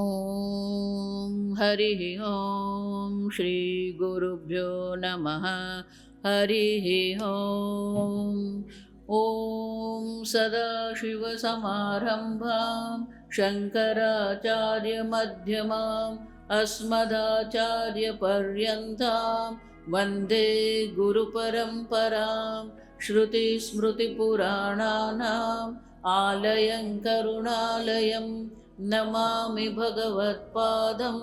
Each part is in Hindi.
ॐ हरिः ॐ श्री गुरुभ्यो नमः। हरिः ॐ। ॐ सदाशिवसमारम्भां शङ्कराचार्यमध्यमाम् अस्मदाचार्यपर्यन्तां वन्दे गुरुपरम्परां। श्रुतिस्मृतिपुराणानाम् आलयं करुणालयं नमामि भगवत्पादं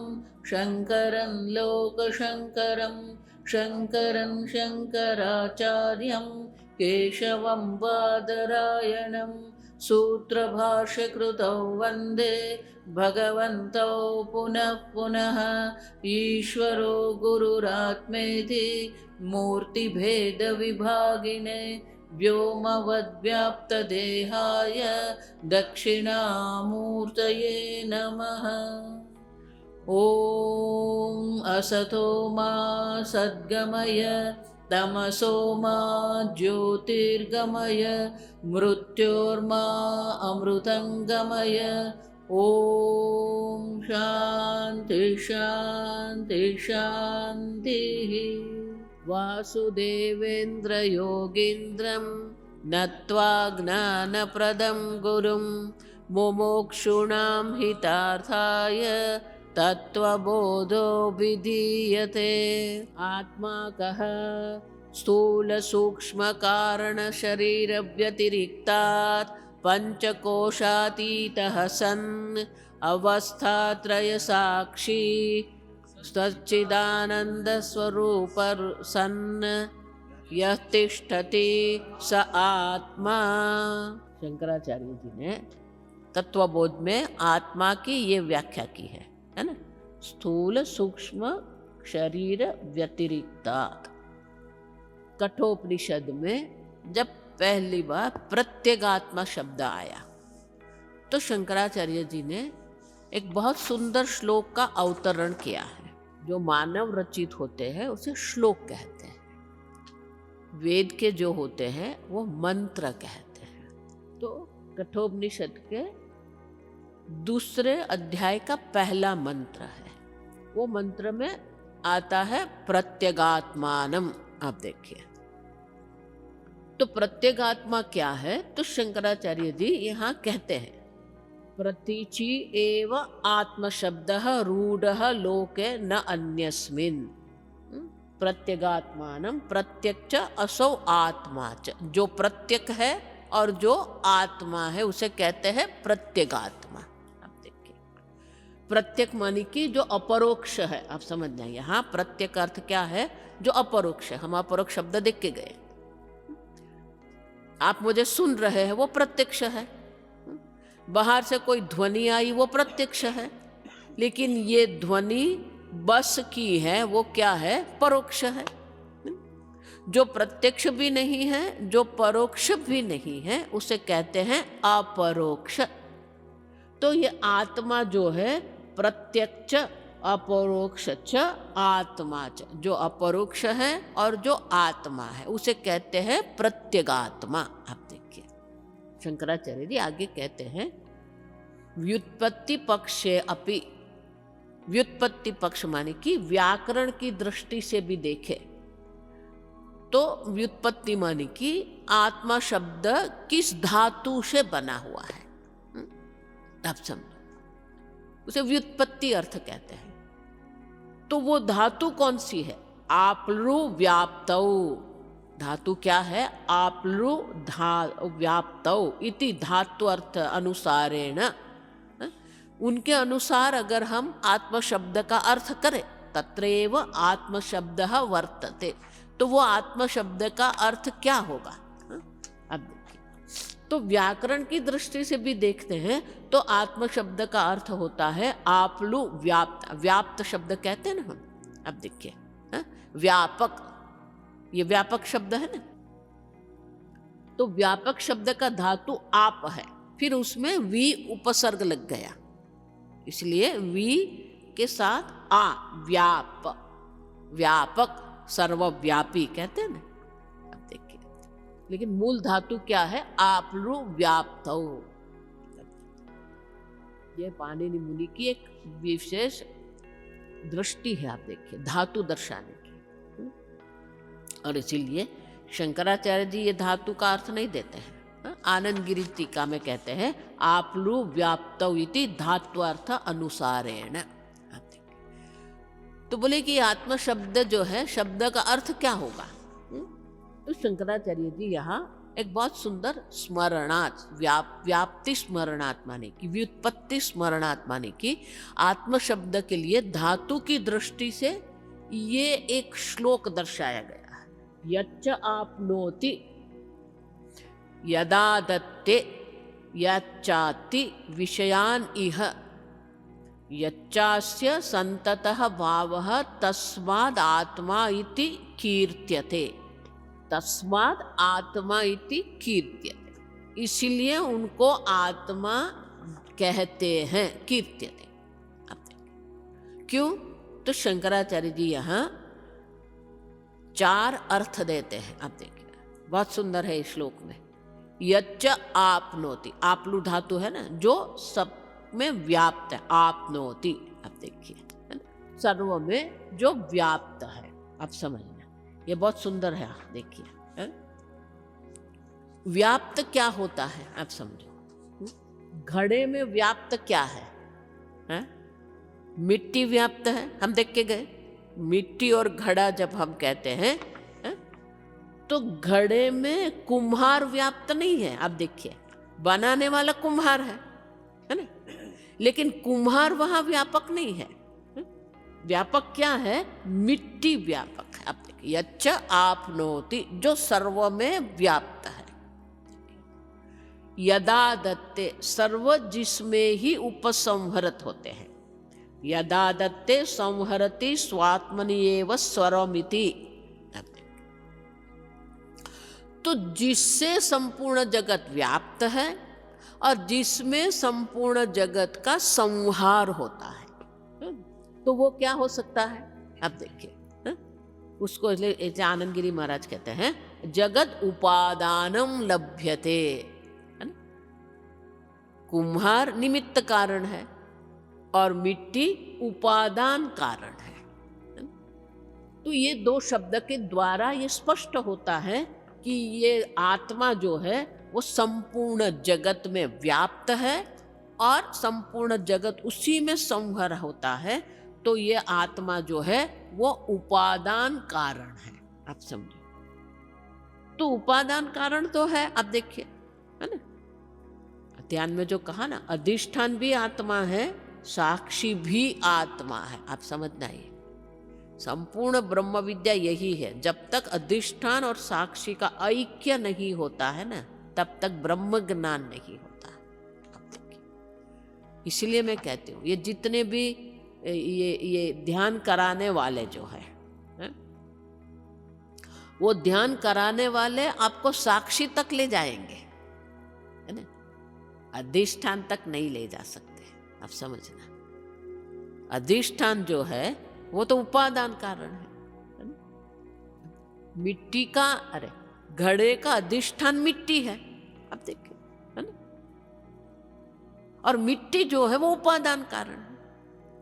शङ्करं लोकशङ्करं। शङ्करं शङ्कराचार्यं केशवं बादरायणं सूत्रभाष्यकृतौ वन्दे भगवन्तौ पुनः पुनः। ईश्वरो गुरुरात्मेति मूर्तिभेदविभागिने व्योमवद्व्याप्तदेहाय दक्षिणामूर्तये नमः। ॐ असतो मा सद्गमय तमसो मा ज्योतिर्गमय मृत्योर्मा अमृतङ्गमय। ॐ शान्ति शान्ति शान्तिः। वासुदेवेन्द्रयोगीन्द्रं नत्वा ज्ञानप्रदं गुरुं मुमुक्षूणां हितार्थाय तत्त्वबोधो विधीयते। आत्मा कः स्थूलसूक्ष्मकारणशरीरव्यतिरिक्तात् पञ्चकोशातीतः सन् अवस्थात्रयसाक्षी सच्चिदानन्दस्वरूपः सन् यः तिष्ठति स आत्मा। शंकराचार्य जी ने तत्वबोध में आत्मा की ये व्याख्या की है ना। स्थूल सूक्ष्म शरीर व्यतिरिक्तात्। कठोपनिषद में जब पहली बार प्रत्यगात्मा शब्द आया तो शंकराचार्य जी ने एक बहुत सुंदर श्लोक का अवतरण किया है। जो मानव रचित होते हैं उसे श्लोक कहते हैं, वेद के जो होते हैं वो मंत्र कहते हैं। तो कठोपनिषद के दूसरे अध्याय का पहला मंत्र है, वो मंत्र में आता है प्रत्यगात्मानम। आप देखिए तो प्रत्यगात्मा क्या है, तो शंकराचार्य जी यहाँ कहते हैं प्रतीचि एव आत्मशब्दः रूढ़ः लोके न अन्यस्मिन्। प्रत्यगात्मानं प्रत्यक्ष असौ आत्मा च। जो प्रत्यक है और जो आत्मा है उसे कहते हैं प्रत्यगात्मा। आप देखिए प्रत्यक मानी कि जो अपरोक्ष है। आप समझ जाए यहाँ प्रत्यक अर्थ क्या है, जो अपरोक्ष है। हम अपरोक्ष शब्द देख के गए। आप मुझे सुन रहे हैं वो प्रत्यक्ष है। बाहर से कोई ध्वनि आई वो प्रत्यक्ष है। लेकिन ये ध्वनि बस की है वो क्या है, परोक्ष है। जो प्रत्यक्ष भी नहीं है जो परोक्ष भी नहीं है उसे कहते हैं अपरोक्ष। तो ये आत्मा जो है प्रत्यक्ष अपरोक्ष च आत्मा च, जो अपरोक्ष है और जो आत्मा है उसे कहते हैं प्रत्यगात्मा। आप देखिए शंकराचार्य जी आगे कहते हैं व्युत्पत्ति पक्षे अपि। व्युत्पत्ति पक्ष माने कि व्याकरण की दृष्टि से भी देखे तो व्युत्पत्ति माने कि आत्मा शब्द किस धातु से बना हुआ है। आप समझो उसे व्युत्पत्ति अर्थ कहते हैं। तो वो धातु कौन सी है, आप्लु व्याप्तौ। धातु क्या है, आप्लु व्याप्तौ इति धातु अर्थ अनुसारेण। उनके अनुसार अगर हम आत्म शब्द का अर्थ करें तत्रैव आत्म शब्द वर्तते, तो वो आत्म शब्द का अर्थ क्या होगा। अब देखिए तो व्याकरण की दृष्टि से भी देखते हैं तो आत्म शब्द का अर्थ होता है आप्लु व्याप्त। व्याप्त शब्द कहते हैं ना हम। अब देखिए व्यापक, ये व्यापक शब्द है ना। तो व्यापक शब्द का धातु आप है, फिर उसमें वी उपसर्ग लग गया, इसलिए वी के साथ आ व्याप, व्यापक सर्वव्यापी कहते हैं ना। अब देखिए लेकिन मूल धातु क्या है, आप्लु व्याप्तौ। ये पाणिनि मुनि की एक विशेष दृष्टि है, आप देखिए, धातु दर्शाने की। और इसीलिए शंकराचार्य जी ये धातु का अर्थ नहीं देते हैं। आनंद गिरी टीका में कहते हैं आपलु व्याप्तौ इति धात्वार्थ अनुसारेण। तो बोले कि आत्मा शब्द जो है, शब्द का अर्थ क्या होगा? तो शंकराचार्य जी यहाँ एक बहुत सुंदर स्मरणार्थ, व्याप्ति स्मरणार्थ माने की, व्युत्पत्ति स्मरणार्थ माने की, आत्म शब्द के लिए धातु की दृष्टि से ये एक श्लोक दर्शाया गया है। यच्च आपनोति यदा दत्ते यच्चाति विषयान इह यच्चास्य संततः भावः तस्माद् आत्मा इति कीर्त्यते। तस्माद् आत्मा इति कीर्त्यते, इसलिए उनको आत्मा कहते हैं, कीर्त्यते। क्यों? तो शंकराचार्य जी यहाँ 4 अर्थ देते हैं। आप देखिए, बहुत सुंदर है इस श्लोक में। यच्च आपनोति, आपलु धातु है ना, जो सब में व्याप्त है, आपनोति। आप देखिए, है ना, सर्व में जो व्याप्त है। आप समझना, ये बहुत सुंदर है। आप देखिए, है? व्याप्त क्या होता है, आप समझो। घड़े में व्याप्त क्या है? मिट्टी व्याप्त है, हम देख के गए। मिट्टी और घड़ा जब हम कहते हैं, तो घड़े में कुम्हार व्याप्त नहीं है। आप देखिए, बनाने वाला कुम्हार है ना, लेकिन कुम्हार वहां व्यापक नहीं है। व्यापक क्या है? मिट्टी व्यापक है। आप देखिए, यच्च आपनोति, जो सर्व में व्याप्त है। यदा दत्ते, सर्व जिसमें ही उपसंहरत होते हैं। यदा दत्ते संहरति स्वात्मनि एव स्वरमिति। तो जिससे संपूर्ण जगत व्याप्त है और जिसमें संपूर्ण जगत का संहार होता है, तो वो क्या हो सकता है? अब देखिए, उसको आनंद गिरी महाराज कहते हैं जगत उपादानम लभ्यते। कुम्हार निमित्त कारण है और मिट्टी उपादान कारण है। तो ये 2 शब्द के द्वारा ये स्पष्ट होता है कि ये आत्मा जो है वो संपूर्ण जगत में व्याप्त है और संपूर्ण जगत उसी में संहर होता है। तो ये आत्मा जो है वो उपादान कारण है। आप समझो, तो उपादान कारण तो है। आप देखिए, है ना, ध्यान में जो कहा ना, अधिष्ठान भी आत्मा है, साक्षी भी आत्मा है। आप समझना, ये संपूर्ण ब्रह्म विद्या यही है। जब तक अधिष्ठान और साक्षी का ऐक्य नहीं होता है ना, तब तक ब्रह्म ज्ञान नहीं होता। आप देखिए, इसलिए मैं कहती हूँ ये जितने भी ये ध्यान कराने वाले जो है, वो ध्यान कराने वाले आपको साक्षी तक ले जाएंगे, है ना, अधिष्ठान तक नहीं ले जा सकते। आप समझना, अधिष्ठान जो है वो तो उपादान कारण है ना? मिट्टी का, अरे घड़े का अधिष्ठान मिट्टी है। आप देखिए, है ना, और मिट्टी जो है वो उपादान कारण है।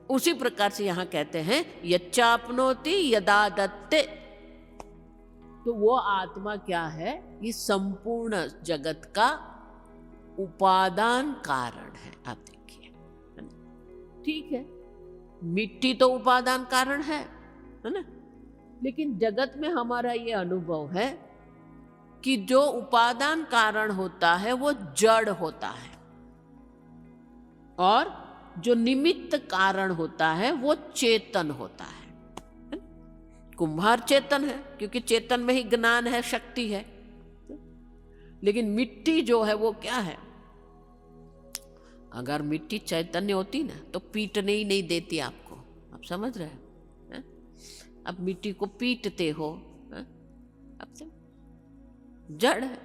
उसी प्रकार से यहां कहते हैं यच्चाप्नोति यदा दत्ते। तो वो आत्मा क्या है? ये संपूर्ण जगत का उपादान कारण है। आप देखिए, ठीक है, मिट्टी तो उपादान कारण है ना, लेकिन जगत में हमारा ये अनुभव है कि जो उपादान कारण होता है वो जड़ होता है और जो निमित्त कारण होता है वो चेतन होता है। कुम्हार चेतन है क्योंकि चेतन में ही ज्ञान है, शक्ति है। लेकिन मिट्टी जो है वो क्या है? अगर मिट्टी चैतन्य होती ना तो पीटने ही नहीं देती आपको। आप समझ रहे हैं? अब मिट्टी को पीटते हो, अब से जड़ है।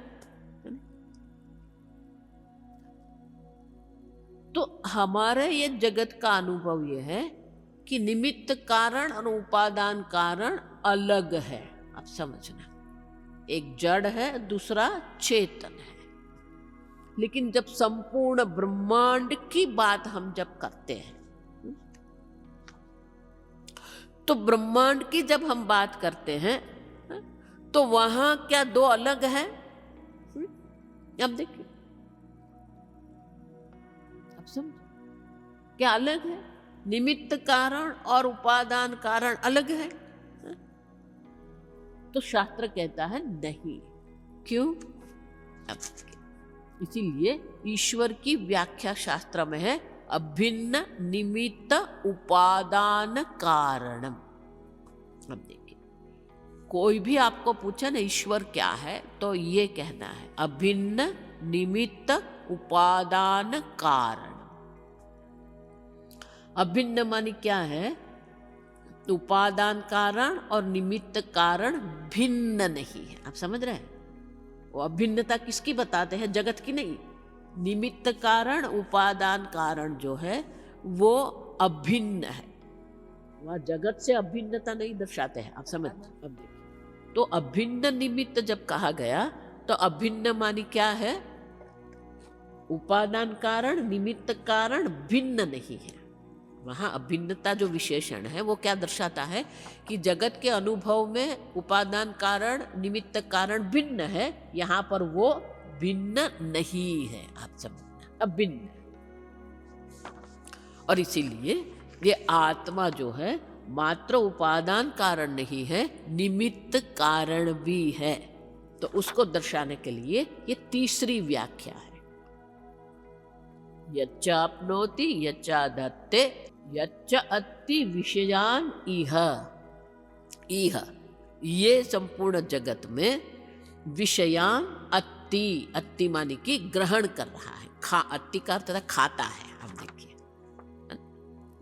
तो हमारे ये जगत का अनुभव ये है कि निमित्त कारण और उपादान कारण अलग है। आप समझना, एक जड़ है, दूसरा चेतन है। लेकिन जब संपूर्ण ब्रह्मांड की बात हम जब करते हैं, तो ब्रह्मांड की जब हम बात करते हैं तो वहां क्या दो अलग है? अब देखिए, अब समझ, क्या अलग है? निमित्त कारण और उपादान कारण अलग है? तो शास्त्र कहता है नहीं। क्यों? अब इसीलिए ईश्वर की व्याख्या शास्त्र में है अभिन्न निमित्त उपादान कारणम। अब देखिए, कोई भी आपको पूछे ना ईश्वर क्या है, तो ये कहना है अभिन्न निमित्त उपादान कारण। अभिन्न मानी क्या है? उपादान कारण और निमित्त कारण भिन्न नहीं है। आप समझ रहे हैं? वो अभिन्नता किसकी बताते हैं? जगत की नहीं। निमित्त कारण उपादान कारण जो है वो अभिन्न है, वह जगत से अभिन्नता नहीं दर्शाते हैं। आप समझ? अब देखिए, तो अभिन्न निमित्त जब कहा गया तो अभिन्न मानी क्या है? उपादान कारण निमित्त कारण भिन्न नहीं है। वहां अभिन्नता जो विशेषण है वो क्या दर्शाता है कि जगत के अनुभव में उपादान कारण निमित्त कारण भिन्न है, यहां पर वो भिन्न नहीं है। आप समझना, अभिन्न। और इसीलिए ये आत्मा जो है मात्र उपादान कारण नहीं है, निमित्त कारण भी है। तो उसको दर्शाने के लिए ये तीसरी व्याख्या है। यच्चाप्नोति यच्चाधत्ते यच्च अत्ति विषयान इह। इह, ये संपूर्ण जगत में विषयान अत्ति, अत्ति मानी कि ग्रहण कर रहा है। अत्ति का अर्थ है खाता है। आप देखिए,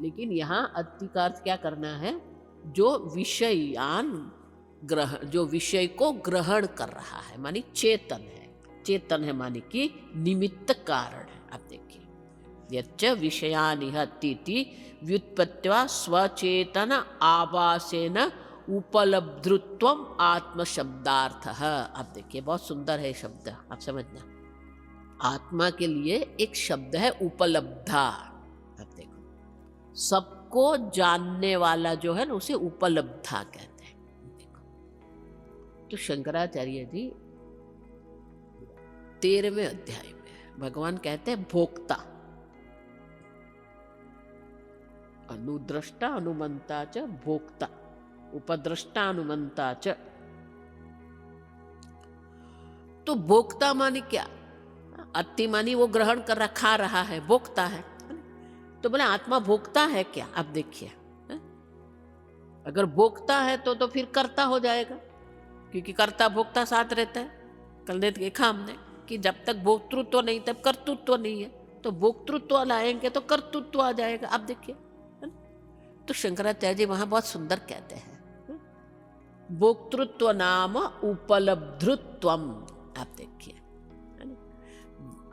लेकिन यहाँ अत्ति का अर्थ क्या करना है? जो विषयान ग्रहण, जो विषय को ग्रहण कर रहा है, मानी चेतन है। चेतन है मानी कि निमित्त कारण है। आप देखिए, यच्च विषयानिह तीति व्युत्पत्त्या स्वचेतन आभासेन उपलब्धृत्वम आत्म शब्दार्थः। आप देखिए, बहुत सुंदर है शब्द, आप समझना। आत्मा के लिए एक शब्द है उपलब्धा। आप देखो, सबको जानने वाला जो है ना उसे उपलब्धा कहते हैं। देखो, तो शंकराचार्य जी 13वें अध्याय में भगवान कहते हैं भोक्ता, अनुद्रष्टा अनुमंता च भोक्ता, उपद्रष्टा अनुमंता च। तो भोक्ता मानी क्या? अति मानी वो ग्रहण कर रखा रहा है, भोक्ता है। तो बोले आत्मा भोक्ता है क्या? आप देखिए, अगर भोक्ता है तो फिर कर्ता हो जाएगा, क्योंकि कर्ता भोक्ता साथ रहता है। कल ने देखा हमने कि जब तक भोक्तृत्व नहीं तब कर्तृत्व नहीं है, तो भोक्तृत्व लाएंगे तो कर्तृत्व आ जाएगा। आप देखिए, तो शंकराचार्य जी वहां बहुत सुंदर कहते हैं भोक्तृत्व नाम उपलब्धृत्वम। आप देखिए,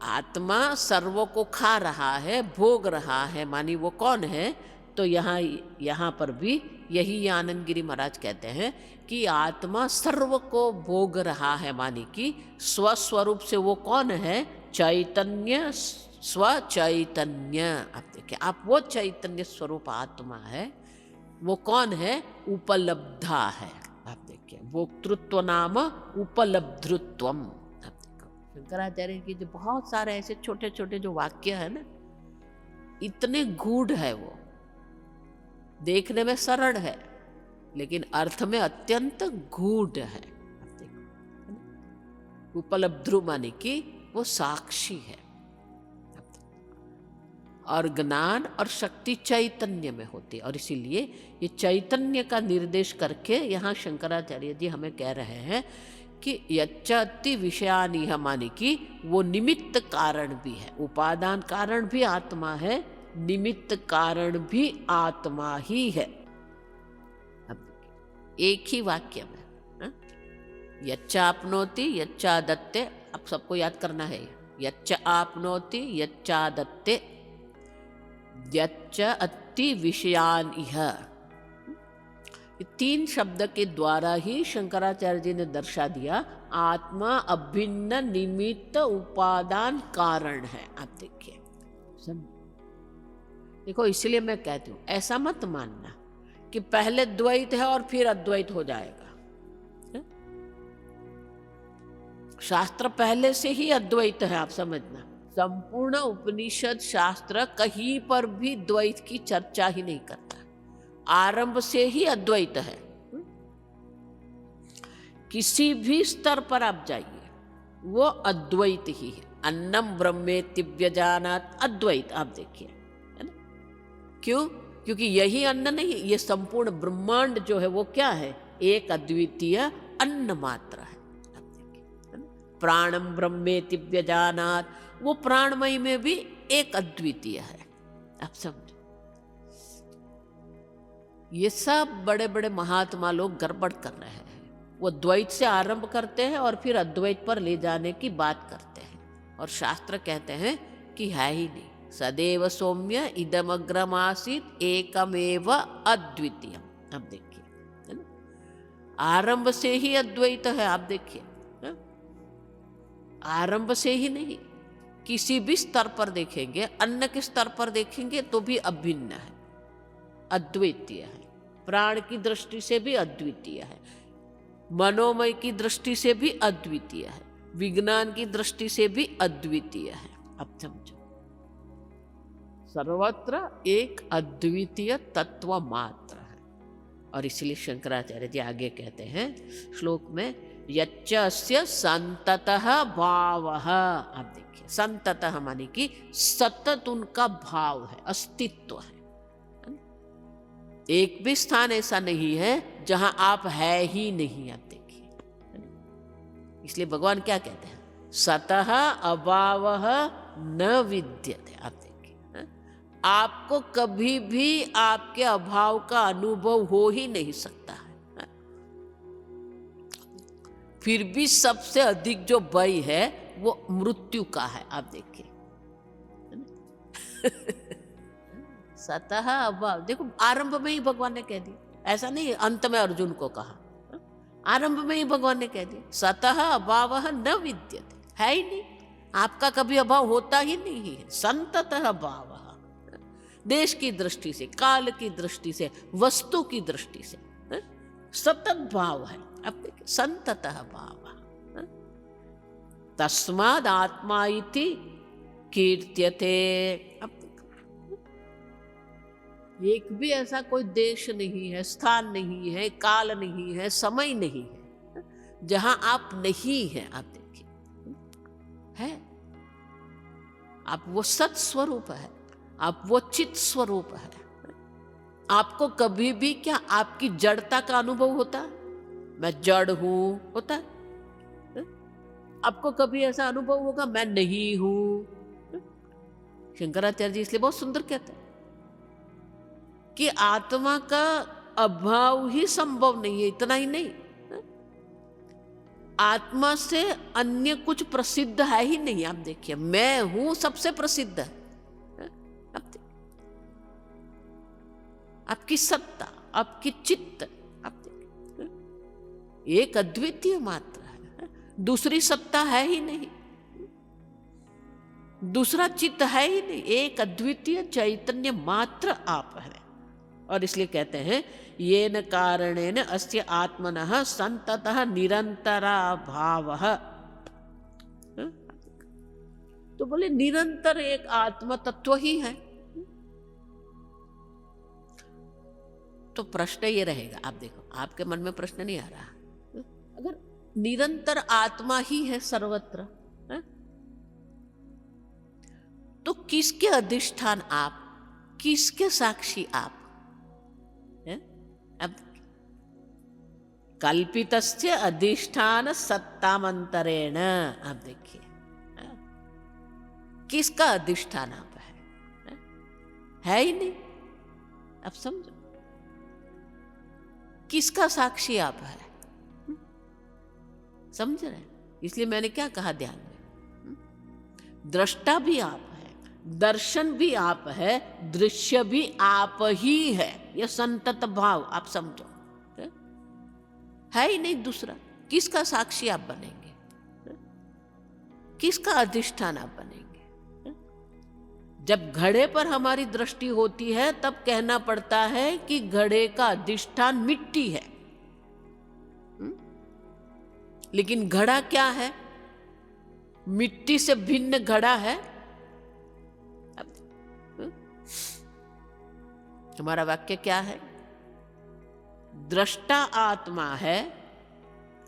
आत्मा सर्व को खा रहा है, भोग रहा है, मानी वो कौन है? तो यहाँ पर भी यही आनंद गिरी महाराज कहते हैं कि आत्मा सर्व को भोग रहा है, मानी कि स्वस्वरूप से वो कौन है? चैतन्य, स्वचैतन्य। आप देखिए, आप वो चैतन्य स्वरूप आत्मा है, वो कौन है? उपलब्धा है। आप देखिए, भोक्तृत्व नाम उपलब्धृत्वम। आप देखो, शंकराचार्य की जो बहुत सारे ऐसे छोटे छोटे जो वाक्य है ना, इतने गूढ़ है, वो देखने में सरल है लेकिन अर्थ में अत्यंत गूढ़ है। आप देखो, उपलब्धु माने कि वो साक्षी है, और ज्ञान और शक्ति चैतन्य में होती है। और इसीलिए ये चैतन्य का निर्देश करके यहाँ शंकराचार्य जी हमें कह रहे हैं कि यच्चति विषयानिह माने कि वो निमित्त कारण भी है, उपादान कारण भी आत्मा है, निमित्त कारण भी आत्मा ही है। अब एक ही वाक्य में यच्चाप्नोति यच्चादत्ते, अब सबको याद करना है। यच्च आपनोति ये 3 शब्द के द्वारा ही शंकराचार्य जी ने दर्शा दिया आत्मा अभिन्न निमित्त उपादान कारण है। आप देखिए, सब देखो, इसलिए मैं कहती हूँ ऐसा मत मानना कि पहले द्वैत है और फिर अद्वैत हो जाएगा। शास्त्र पहले से ही अद्वैत है, आप समझना। संपूर्ण उपनिषद शास्त्र कहीं पर भी द्वैत की चर्चा ही नहीं करता, आरंभ से ही अद्वैत है। किसी भी स्तर पर आप जाइए वो अद्वैत ही है। अन्नम ब्रह्मेति व्यजानात्, अद्वैत। आप देखिए, है ना? क्यों? क्योंकि यही अन्न नहीं, ये संपूर्ण ब्रह्मांड जो है वो क्या है? एक अद्वितीय अन्न मात्र है। आप देखिए, है ना? प्राणम ब्रह्मेति व्यजानात्, वो प्राणमय में भी एक अद्वितीय है। आप समझो, ये सब बड़े बड़े महात्मा लोग गड़बड़ कर रहे हैं। वो द्वैत से आरंभ करते हैं और फिर अद्वैत पर ले जाने की बात करते हैं, और शास्त्र कहते हैं कि है ही नहीं। सदैव सौम्य इदमग्रमासीत एकमेव अद्वितीयम। आप देखिए, है ना? आरंभ से ही अद्वैत है। आप देखिए, आरंभ से ही नहीं, किसी भी स्तर पर देखेंगे, अन्न के स्तर पर देखेंगे तो भी अभिन्न है, अद्वितीय है। प्राण की दृष्टि से भी अद्वितीय है, मनोमय की दृष्टि से भी अद्वितीय है, विज्ञान की दृष्टि से भी अद्वितीय है। अब समझो, सर्वत्र एक अद्वितीय तत्व मात्र है। और इसलिए शंकराचार्य जी आगे कहते हैं श्लोक में, यच्च अस्य संततः भावः। आप देखिए, संततः माने कि सतत उनका भाव है, अस्तित्व है। एक भी स्थान ऐसा नहीं है जहां आप है ही नहीं। आप देखिए, इसलिए भगवान क्या कहते हैं? सतः अभावः न विद्यते। आप देखिए, आपको कभी भी आपके अभाव का अनुभव हो ही नहीं सकता है। फिर भी सबसे अधिक जो भय है वो मृत्यु का है। आप देखिए, सतः अभाव। देखो, आरंभ में ही भगवान ने कह दिया, ऐसा नहीं अंत में अर्जुन को कहा, आरंभ में ही भगवान ने कह दिया सतः अभावः न विद्यते, है ही नहीं, आपका कभी अभाव होता ही नहीं है। संततः भावः, देश की दृष्टि से, काल की दृष्टि से, वस्तु की दृष्टि से सतत भाव है। अब देखिए, संततः भावः, तस्माद् आत्मा इति कीर्त्यते। अब एक भी ऐसा कोई देश नहीं है, स्थान नहीं है, काल नहीं है, समय नहीं है जहां आप नहीं हैं। आप देखिए, है, आप वो सत स्वरूप है, आप वो चित स्वरूप है। आपको कभी भी क्या आपकी जड़ता का अनुभव होता है? मैं जड़ हूं, होता है? आपको कभी ऐसा अनुभव होगा मैं नहीं हूं? शंकराचार्य जी इसलिए बहुत सुंदर कहते हैं कि आत्मा का अभाव ही संभव नहीं है। इतना ही नहीं, आत्मा से अन्य कुछ प्रसिद्ध है ही नहीं। आप देखिए, मैं हूं सबसे प्रसिद्ध है। आपकी सत्ता, आपकी चित्त, आप देखिए, एक अद्वितीय मात्र है, दूसरी सत्ता है ही नहीं, दूसरा चित्त है ही नहीं, एक अद्वितीय चैतन्य मात्र आप है। और इसलिए कहते हैं येन कारणेन अस्य आत्मनः संततः निरंतरा भावः। तो बोले निरंतर एक आत्म तत्व ही है। तो प्रश्न ये रहेगा, आप देखो, आपके मन में प्रश्न नहीं आ रहा, अगर निरंतर आत्मा ही है सर्वत्र, तो किसके अधिष्ठान आप, किसके साक्षी आप? अब कल्पितस्य अधिष्ठान सत्तामंतरेण। आप देखिए, किसका अधिष्ठान आप है ही नहीं। अब समझो, किसका साक्षी आप है? समझ रहे? इसलिए मैंने क्या कहा ध्यान में, दृष्टा भी आप है, दर्शन भी आप है, दृश्य भी आप ही है। यह संतत भाव आप समझो, है ही नहीं दूसरा। किसका साक्षी आप बनेंगे? किसका अधिष्ठान आप बनेंगे? जब घड़े पर हमारी दृष्टि होती है तब कहना पड़ता है कि घड़े का अधिष्ठान मिट्टी है। लेकिन घड़ा क्या है? मिट्टी से भिन्न घड़ा है। हमारा वाक्य क्या है? दृष्टा आत्मा है,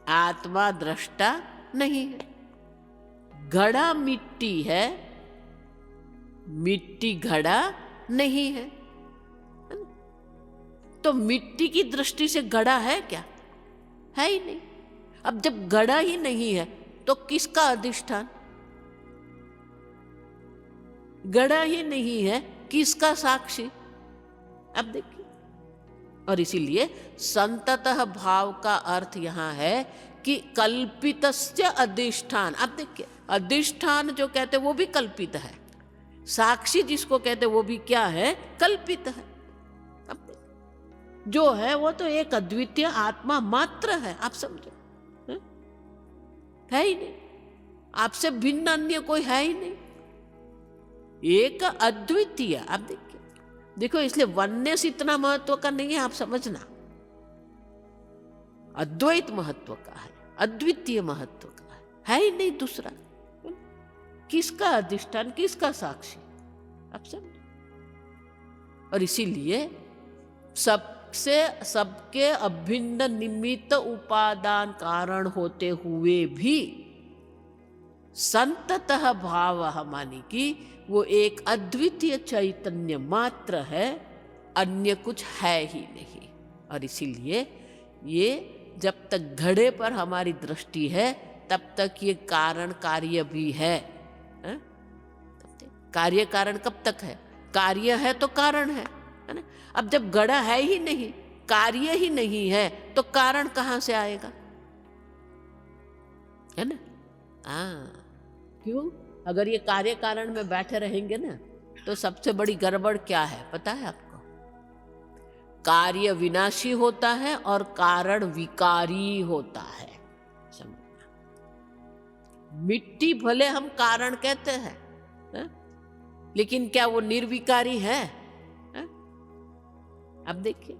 आत्मा दृष्टा नहीं है। घड़ा मिट्टी है, मिट्टी घड़ा नहीं है। तो मिट्टी की दृष्टि से घड़ा है क्या? है ही नहीं। अब जब घड़ा ही नहीं है तो किसका अधिष्ठान? घड़ा ही नहीं है, किसका साक्षी? अब देखिए, और इसीलिए संततः भाव का अर्थ यहां है कि कल्पितस्य अधिष्ठान। अब देखिए, अधिष्ठान जो कहते वो भी कल्पित है, साक्षी जिसको कहते वो भी क्या है? कल्पित है। अब जो है वो तो एक अद्वितीय आत्मा मात्र है। आप समझो, है ही नहीं, आपसे भिन्न अन्य कोई है ही नहीं, एक अद्वितीय। आप देखिए, देखो इसलिए वननेस इतना महत्व का नहीं है, आप समझना, अद्वैत महत्व का है, अद्वितीय महत्व का है ही नहीं दूसरा। किसका अधिष्ठान, किसका साक्षी? आप समझो। और इसीलिए सबके अभिन्न निमित्त उपादान कारण होते हुए भी संततः भाव मानी कि वो एक अद्वितीय चैतन्य मात्र है, अन्य कुछ है ही नहीं। और इसीलिए ये जब तक घड़े पर हमारी दृष्टि है तब तक ये कारण कार्य भी है। कार्य कारण कब तक है? कार्य है तो कारण है ना? अब जब घड़ा है ही नहीं, कार्य ही नहीं है, तो कारण कहां से आएगा? है ना? क्यों? अगर ये कार्य कारण में बैठे रहेंगे ना तो सबसे बड़ी गड़बड़ क्या है पता है आपको? कार्य विनाशी होता है और कारण विकारी होता है। समझना, मिट्टी भले हम कारण कहते हैं, लेकिन क्या वो निर्विकारी है? अब देखिए,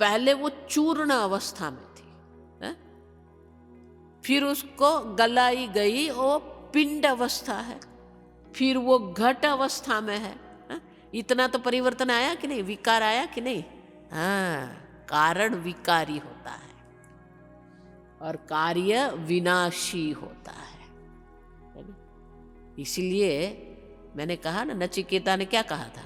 पहले वो चूर्ण अवस्था में थी, फिर उसको गलाई गई, वो पिंड अवस्था है, फिर वो घट अवस्था में है। इतना तो परिवर्तन आया कि नहीं? विकार आया कि नहीं? कारण विकारी होता है और कार्य विनाशी होता है। इसलिए मैंने कहा ना, नचिकेता ने क्या कहा था?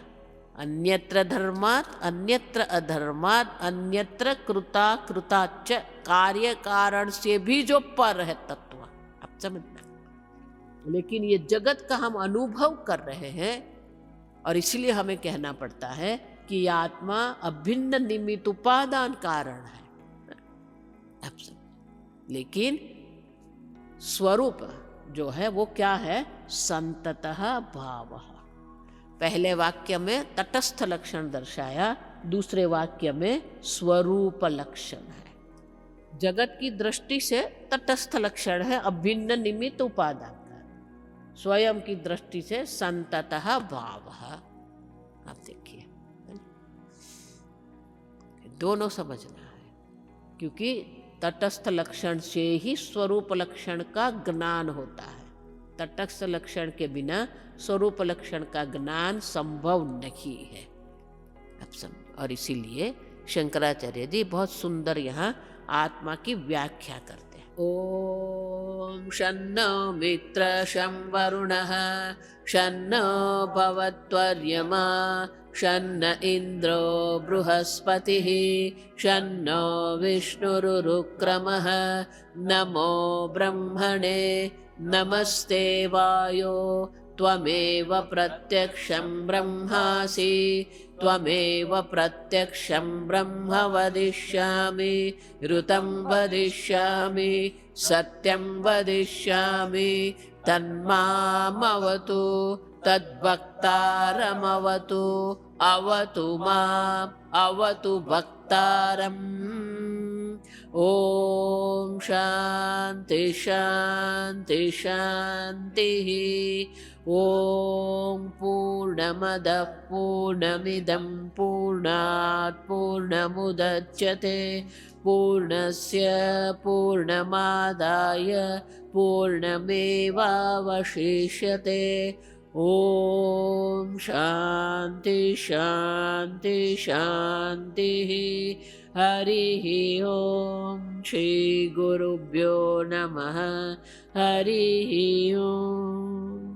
अन्यत्र धर्मात् अन्यत्र अधर्मात् अन्यत्र कृता कृताच्च, कार्य कारण से भी जो पर है तत्व। आप समझना, लेकिन ये जगत का हम अनुभव कर रहे हैं और इसलिए हमें कहना पड़ता है कि आत्मा अभिन्न निमित्त उपादान कारण है। आप समझ, लेकिन स्वरूप जो है वो क्या है? संततः भावः। पहले वाक्य में तटस्थ लक्षण दर्शाया, दूसरे वाक्य में स्वरूप लक्षण है। जगत की दृष्टि से तटस्थ लक्षण है अभिन्न निमित्त उपादान का, स्वयं की दृष्टि से संततः भावः। आप देखिए, दोनों समझना है, क्योंकि तटस्थ लक्षण से ही स्वरूप लक्षण का ज्ञान होता है। तटस्थ लक्षण के बिना स्वरूप लक्षण का ज्ञान संभव नहीं है। अब समझ, और इसीलिए शंकराचार्य जी बहुत सुंदर यहाँ आत्मा की व्याख्या करते हैं। ओम शन्नो मित्र शं वरुणः शन्नो भवत्वर्यमा शन्न इन्द्रो बृहस्पतिः शन्नो विष्णुरुक्रमः नमो ब्रह्मणे नमस्ते वायो त्वमेव प्रत्यक्षं ब्रह्मासि त्वमेव प्रत्यक्षं ब्रह्म वदिष्यामि ऋतं वदिष्यामि सत्यं वदिष्यामि तन्मामवतु तद्वक्तारमवतु अवतु माम् अवतु भक्तारम्। ॐ शान्ति शान्ति शान्तिः। ॐ पूर्णमदः पूर्णमिदं पूर्णात् पूर्णमुदच्यते पूर्णस्य पूर्णमादाय पूर्णमेवावशिष्यते। ॐ शान्ति शान्ति शान्तिः। हरिः ॐ श्रीगुरुभ्यो नमः। हरिः ॐ।